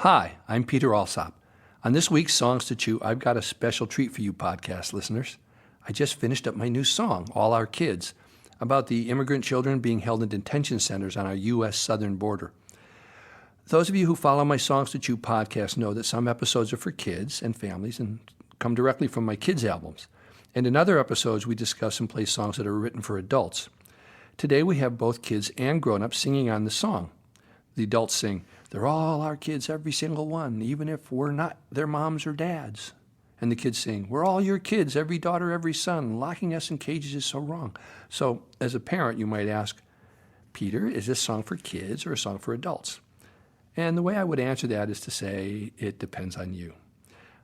Hi, I'm Peter Alsop. On this week's Songs to Chew, I've got a special treat for you podcast listeners. I just finished up my new song, All Our Kids, about the immigrant children being held in detention centers on our U.S. southern border. Those of you who follow my Songs to Chew podcast know that some episodes are for kids and families and come directly from my kids' albums. And in other episodes, we discuss and play songs that are written for adults. Today, we have both kids and grown-ups singing on the song. The adults sing, "They're all our kids, every single one, even if we're not their moms or dads." And the kids sing, "We're all your kids, every daughter, every son. Locking us in cages is so wrong." So, as a parent, you might ask, Peter, is this song for kids or a song for adults? And the way I would answer that is to say, it depends on you.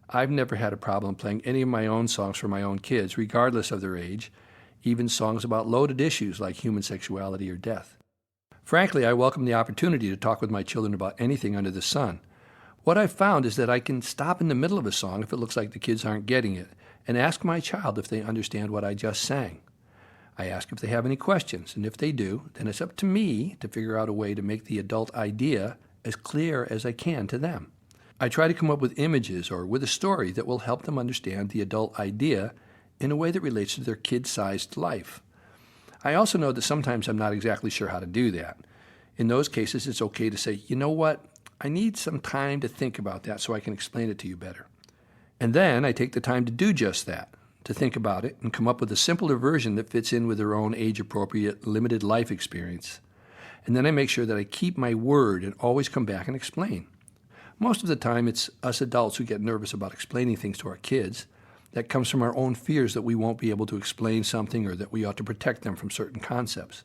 I've never had a problem playing any of my own songs for my own kids, regardless of their age, even songs about loaded issues like human sexuality or death. Frankly, I welcome the opportunity to talk with my children about anything under the sun. What I've found is that I can stop in the middle of a song if it looks like the kids aren't getting it, and ask my child if they understand what I just sang. I ask if they have any questions, and if they do, then it's up to me to figure out a way to make the adult idea as clear as I can to them. I try to come up with images or with a story that will help them understand the adult idea in a way that relates to their kid-sized life. I also know that sometimes I'm not exactly sure how to do that. In those cases, it's okay to say, you know what, I need some time to think about that so I can explain it to you better. And then I take the time to do just that, to think about it and come up with a simpler version that fits in with their own age-appropriate, limited life experience. And then I make sure that I keep my word and always come back and explain. Most of the time, it's us adults who get nervous about explaining things to our kids. That comes from our own fears that we won't be able to explain something or that we ought to protect them from certain concepts.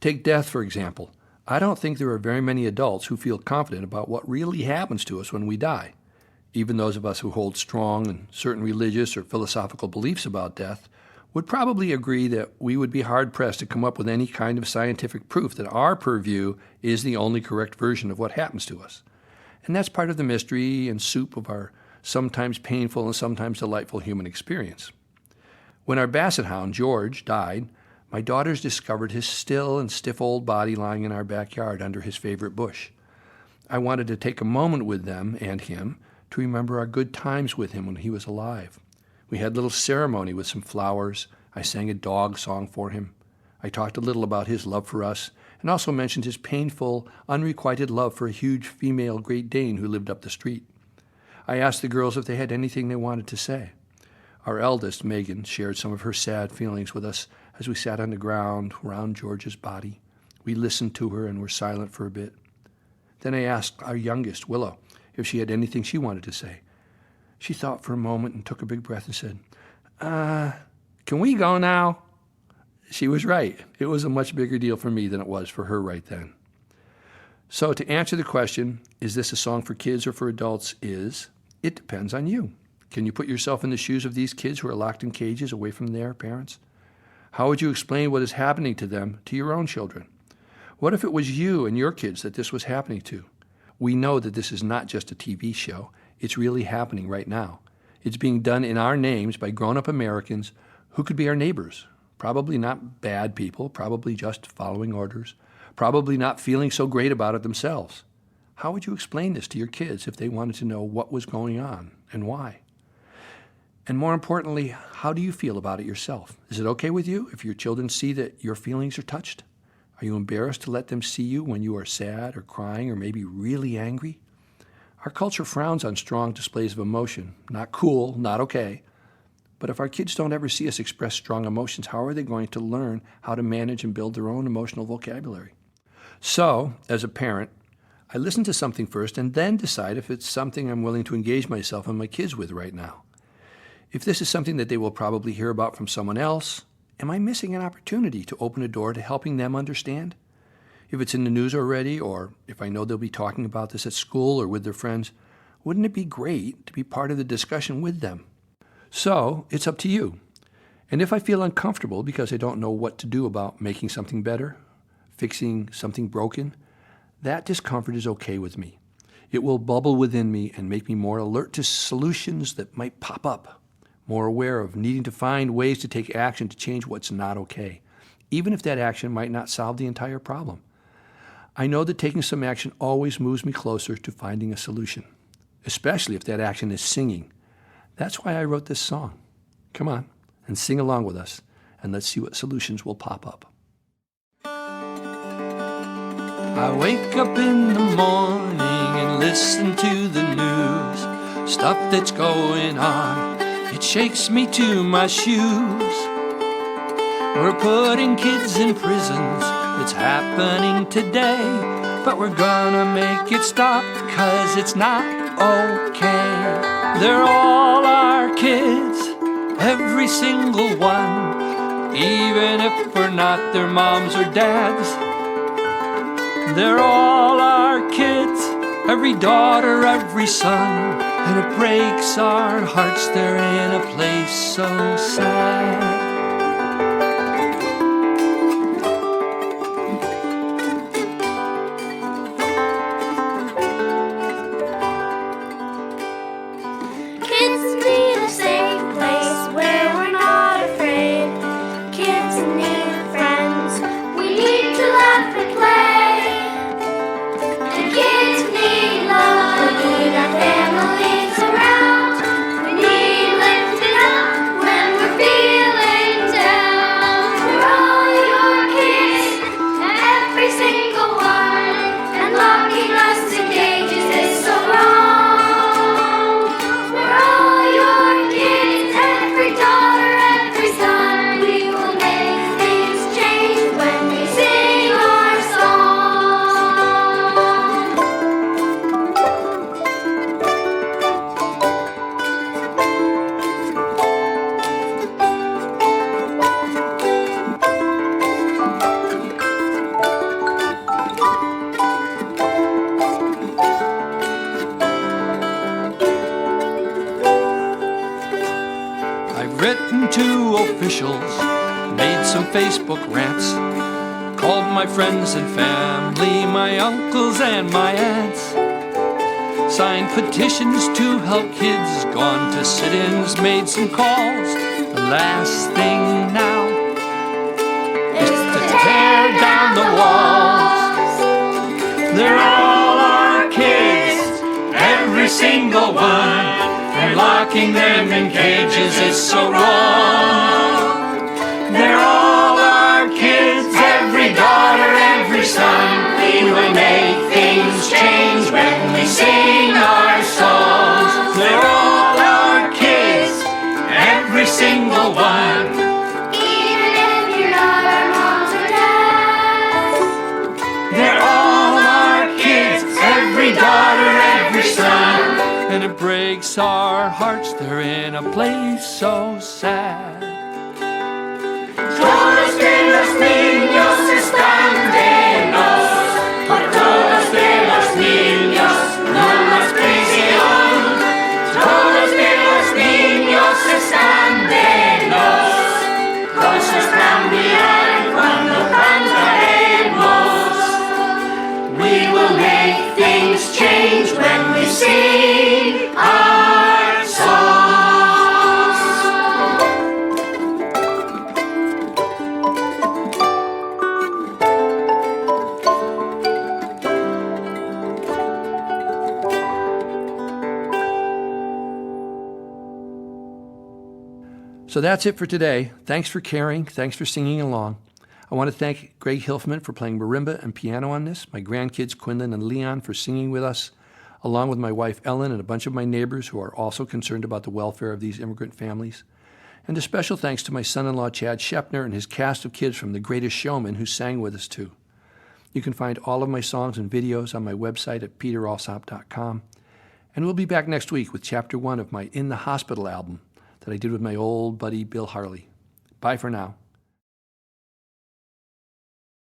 Take death, for example. I don't think there are very many adults who feel confident about what really happens to us when we die. Even those of us who hold strong and certain religious or philosophical beliefs about death would probably agree that we would be hard-pressed to come up with any kind of scientific proof that our purview is the only correct version of what happens to us. And that's part of the mystery and soup of our sometimes painful and sometimes delightful human experience. When our basset hound, George, died, my daughters discovered his still and stiff old body lying in our backyard under his favorite bush. I wanted to take a moment with them and him to remember our good times with him when he was alive. We had a little ceremony with some flowers. I sang a dog song for him. I talked a little about his love for us and also mentioned his painful, unrequited love for a huge female Great Dane who lived up the street. I asked the girls if they had anything they wanted to say. Our eldest, Megan, shared some of her sad feelings with us as we sat on the ground around George's body. We listened to her and were silent for a bit. Then I asked our youngest, Willow, if she had anything she wanted to say. She thought for a moment and took a big breath and said, can we go now? She was right. It was a much bigger deal for me than it was for her right then. So to answer the question, is this a song for kids or for adults, it depends on you. Can you put yourself in the shoes of these kids who are locked in cages away from their parents? How would you explain what is happening to them to your own children? What if it was you and your kids that this was happening to? We know that this is not just a TV show. It's really happening right now. It's being done in our names by grown-up Americans who could be our neighbors. Probably not bad people, probably just following orders, probably not feeling so great about it themselves. How would you explain this to your kids if they wanted to know what was going on and why? And more importantly, how do you feel about it yourself? Is it okay with you if your children see that your feelings are touched? Are you embarrassed to let them see you when you are sad or crying or maybe really angry? Our culture frowns on strong displays of emotion. Not cool, not okay. But if our kids don't ever see us express strong emotions, how are they going to learn how to manage and build their own emotional vocabulary? So, as a parent, I listen to something first and then decide if it's something I'm willing to engage myself and my kids with right now. If this is something that they will probably hear about from someone else, am I missing an opportunity to open a door to helping them understand? If it's in the news already, or if I know they'll be talking about this at school or with their friends, wouldn't it be great to be part of the discussion with them? So, it's up to you. And if I feel uncomfortable because I don't know what to do about making something better, fixing something broken, that discomfort is okay with me. It will bubble within me and make me more alert to solutions that might pop up, more aware of needing to find ways to take action to change what's not okay, even if that action might not solve the entire problem. I know that taking some action always moves me closer to finding a solution, especially if that action is singing. That's why I wrote this song. Come on and sing along with us, and let's see what solutions will pop up. I wake up in the morning and listen to the news, stuff that's going on. It shakes me to my shoes. We're putting kids in prisons, it's happening today, but we're gonna make it stop, 'cause it's not okay. They're all our kids, every single one, even if we're not their moms or dads. They're all our kids, every daughter, every son, and it breaks our hearts they're in a place so sad. Kids need a safe place where we're not afraid. Kids need friends, we need to laugh and play. The kids need love, we need our families around. We need lifting up when we're feeling down. We're all your kids, every single one, and locking us in cages is so wrong. We're all your kids, every daughter, every son. We will make things change when we sing our song. I've written to officials, made some Facebook rants, called my friends and family, my uncles and my aunts, signed petitions to help kids gone to sit-ins, made some calls. The last thing now is to tear down the walls. They're all our kids, every single one, and locking them in cages is so wrong. They're all our kids, every daughter, every son. We will make things change when we sing our songs. They're all our kids, every single one. Even if you're not our moms or dads. They're all our kids, every daughter, every son. And it breaks our hearts, they're in a place so sad. Todos de los niños están de nos, por todos de los niños no más prisión. Todos de los niños están de nos, cosas cambiarán cuando cantaremos. We will make things change when we sing our songs. So that's it for today. Thanks for caring. Thanks for singing along. I want to thank Greg Hilfman for playing marimba and piano on this, my grandkids Quinlan and Leon for singing with us, along with my wife Ellen and a bunch of my neighbors who are also concerned about the welfare of these immigrant families. And a special thanks to my son-in-law Chad Shepner and his cast of kids from The Greatest Showman who sang with us too. You can find all of my songs and videos on my website at peteralsop.com. And we'll be back next week with Chapter 1 of my In the Hospital album that I did with my old buddy Bill Harley. Bye for now.